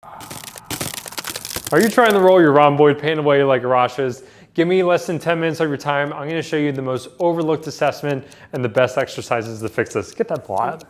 Are you trying to roll your rhomboid pain away like Arash? Give me less than 10 minutes of your time. I'm gonna show you the most overlooked assessment and the best exercises to fix this. Get that ball out.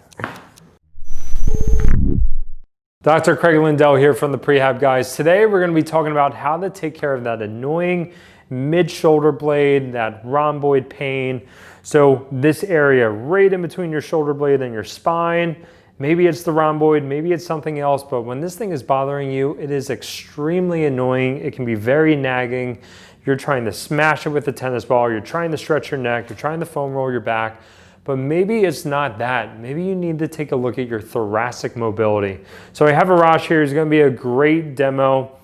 Dr. Craig Lindell here from the Prehab Guys. Today we're gonna be talking about how to take care of that annoying mid-shoulder blade, that rhomboid pain. So this area right in between your shoulder blade and your spine. Maybe it's the rhomboid, maybe it's something else, but when this thing is bothering you, it is extremely annoying. It can be very nagging. You're trying to smash it with a tennis ball, you're trying to stretch your neck, you're trying to foam roll your back, but maybe it's not that. Maybe you need to take a look at your thoracic mobility. So I have Arash here, he's gonna be a great demo.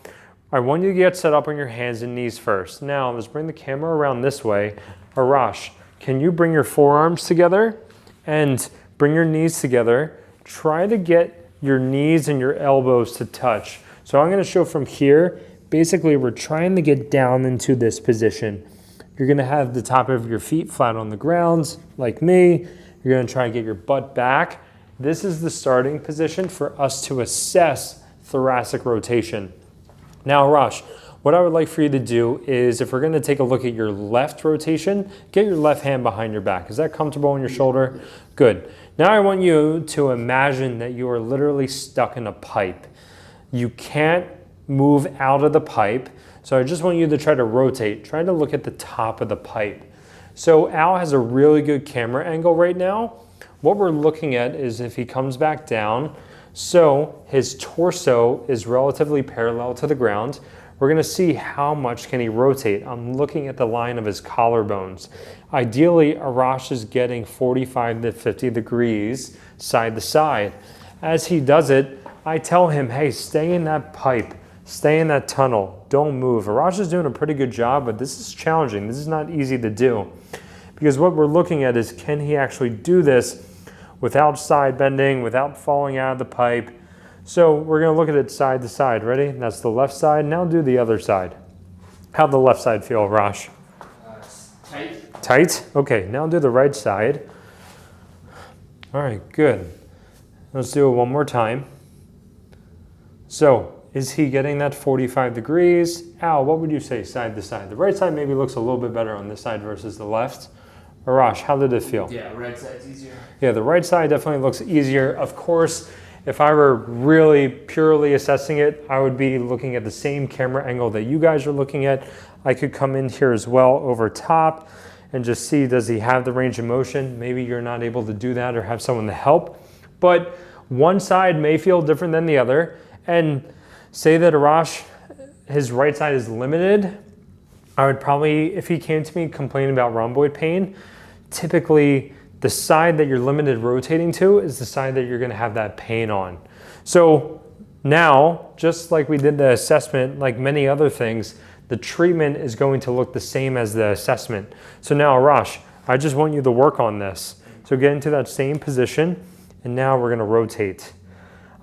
I want you to get set up on your hands and knees first. Now, let's bring the camera around this way. Arash, can you bring your forearms together and bring your knees together? Try to get your knees and your elbows to touch. So I'm gonna show from here. Basically, we're trying to get down into this position. You're gonna have the top of your feet flat on the ground, like me. You're gonna try to get your butt back. This is the starting position for us to assess thoracic rotation. Now, Arash, what I would like for you to do is, if we're gonna take a look at your left rotation, get your left hand behind your back. Is that comfortable on your shoulder? Good. Now I want you to imagine that you are literally stuck in a pipe. You can't move out of the pipe, so I just want you to try to rotate. Try to look at the top of the pipe. So Al has a really good camera angle right now. What we're looking at is if he comes back down, so his torso is relatively parallel to the ground. We're gonna see how much can he rotate. I'm looking at the line of his collarbones. Ideally, Arash is getting 45 to 50 degrees side to side. As he does it, I tell him, hey, stay in that pipe, stay in that tunnel, don't move. Arash is doing a pretty good job, but this is challenging. This is not easy to do. Because what we're looking at is, can he actually do this without side bending, without falling out of the pipe? So we're gonna look at it side to side. Ready? That's the left side. Now do the other side. How'd the left side feel, Arash? Tight. Tight? Okay, now do the right side. All right, good. Let's do it one more time. So, is he getting that 45 degrees? Al, what would you say side to side? The right side maybe looks a little bit better on this side versus the left. Arash, how did it feel? Yeah, right side's easier. Yeah, the right side definitely looks easier. Of course, if I were really purely assessing it, I would be looking at the same camera angle that you guys are looking at. I could come in here as well over top and just see, does he have the range of motion? Maybe you're not able to do that or have someone to help. But one side may feel different than the other. And say that Arash, his right side is limited. I would probably, if he came to me complaining about rhomboid pain, typically the side that you're limited rotating to is the side that you're gonna have that pain on. So now, just like we did the assessment, like many other things, the treatment is going to look the same as the assessment. So now, Arash, I just want you to work on this. So get into that same position, and now we're gonna rotate.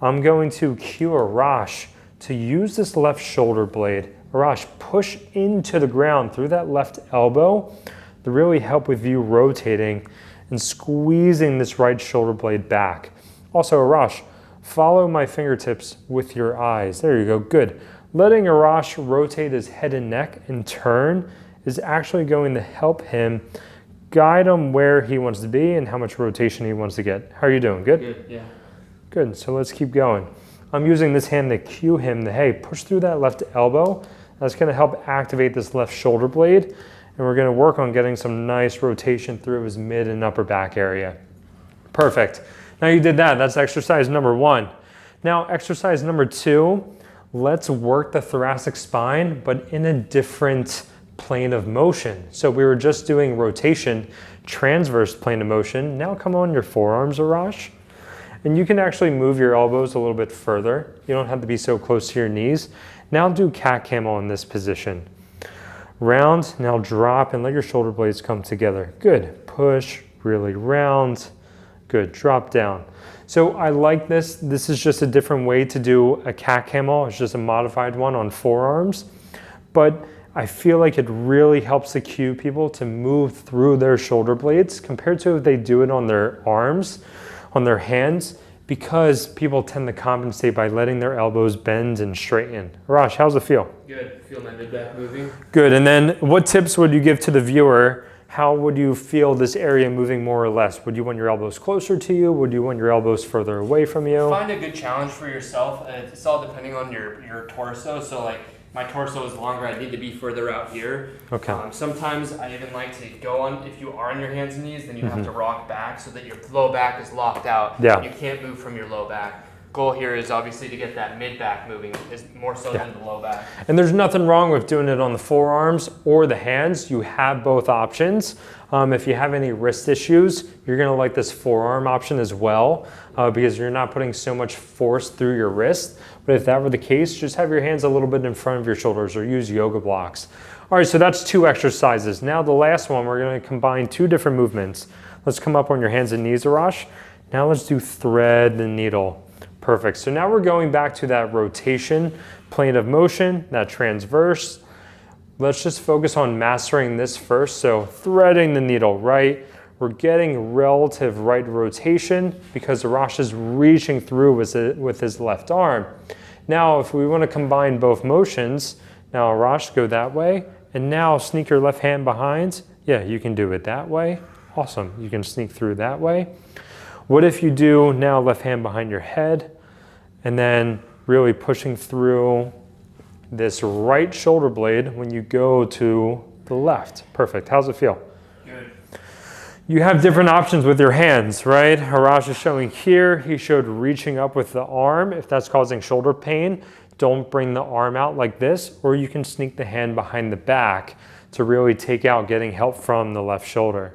I'm going to cue Arash to use this left shoulder blade. Arash, push into the ground through that left elbow to really help with you rotating and squeezing this right shoulder blade back. Also, Arash, follow my fingertips with your eyes. There you go, good. Letting Arash rotate his head and neck and turn is actually going to help him guide him where he wants to be and how much rotation he wants to get. How are you doing, good? Good, yeah. Good, so let's keep going. I'm using this hand to cue him to, hey, push through that left elbow. That's gonna help activate this left shoulder blade, and we're gonna work on getting some nice rotation through his mid and upper back area. Perfect. Now you did that, that's exercise number 1. Now exercise number 2, let's work the thoracic spine, but in a different plane of motion. So we were just doing rotation, transverse plane of motion. Now come on your forearms, Arash. And you can actually move your elbows a little bit further. You don't have to be so close to your knees. Now do cat camel in this position. Round, now drop and let your shoulder blades come together. Good, push, really round. Good, drop down. So I like this. This is just a different way to do a cat camel. It's just a modified one on forearms. But I feel like it really helps to cue people to move through their shoulder blades compared to if they do it on their arms, on their hands. because people tend to compensate by letting their elbows bend and straighten. Arash, how's it feel? Good. Feel my mid back moving. Good. And then what tips would you give to the viewer? How would you feel this area moving more or less? Would you want your elbows closer to you? Would you want your elbows further away from you? Find a good challenge for yourself. It's all depending on your torso. So like my torso is longer, I need to be further out here. Okay. Sometimes I even like to go on, if you are on your hands and knees, then you have to rock back so that your low back is locked out. Yeah. You can't move from your low back. Goal here is obviously to get that mid back moving, is more so than the low back. And there's nothing wrong with doing it on the forearms or the hands. You have both options. If you have any wrist issues, you're gonna like this forearm option as well because you're not putting so much force through your wrist. But if that were the case, just have your hands a little bit in front of your shoulders or use yoga blocks. All right, so that's 2 exercises. Now the last one, we're gonna combine 2 different movements. Let's come up on your hands and knees, Arash. Now let's do thread the needle. Perfect. So now we're going back to that rotation, plane of motion, that transverse. Let's just focus on mastering this first. So threading the needle, right? We're getting relative right rotation because Arash is reaching through with his left arm. Now, if we want to combine both motions, now Arash, go that way. And now sneak your left hand behind. Yeah, you can do it that way. Awesome. You can sneak through that way. What if you do now left hand behind your head and then really pushing through this right shoulder blade when you go to the left? Perfect. How's it feel? Good. You have different options with your hands, right? Arash is showing here. He showed reaching up with the arm. If that's causing shoulder pain, don't bring the arm out like this, or you can sneak the hand behind the back to really take out getting help from the left shoulder.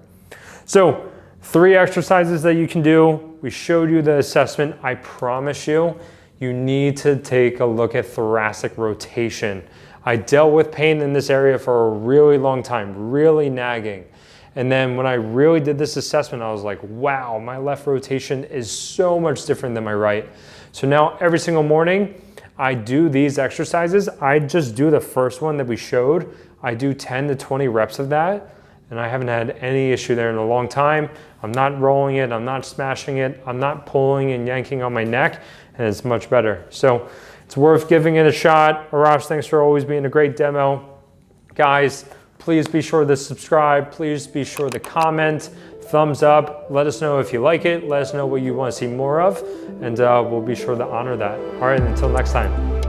So 3 exercises that you can do. We showed you the assessment. I promise you, you need to take a look at thoracic rotation. I dealt with pain in this area for a really long time, really nagging. And then when I really did this assessment, I was like, wow, my left rotation is so much different than my right. So now every single morning, I do these exercises. I just do the first one that we showed. I do 10 to 20 reps of that. And I haven't had any issue there in a long time. I'm not rolling it, I'm not smashing it, I'm not pulling and yanking on my neck, and it's much better. So it's worth giving it a shot. Arash, thanks for always being a great demo. Guys, please be sure to subscribe, please be sure to comment, thumbs up, let us know if you like it, let us know what you want to see more of, and we'll be sure to honor that. All right, until next time.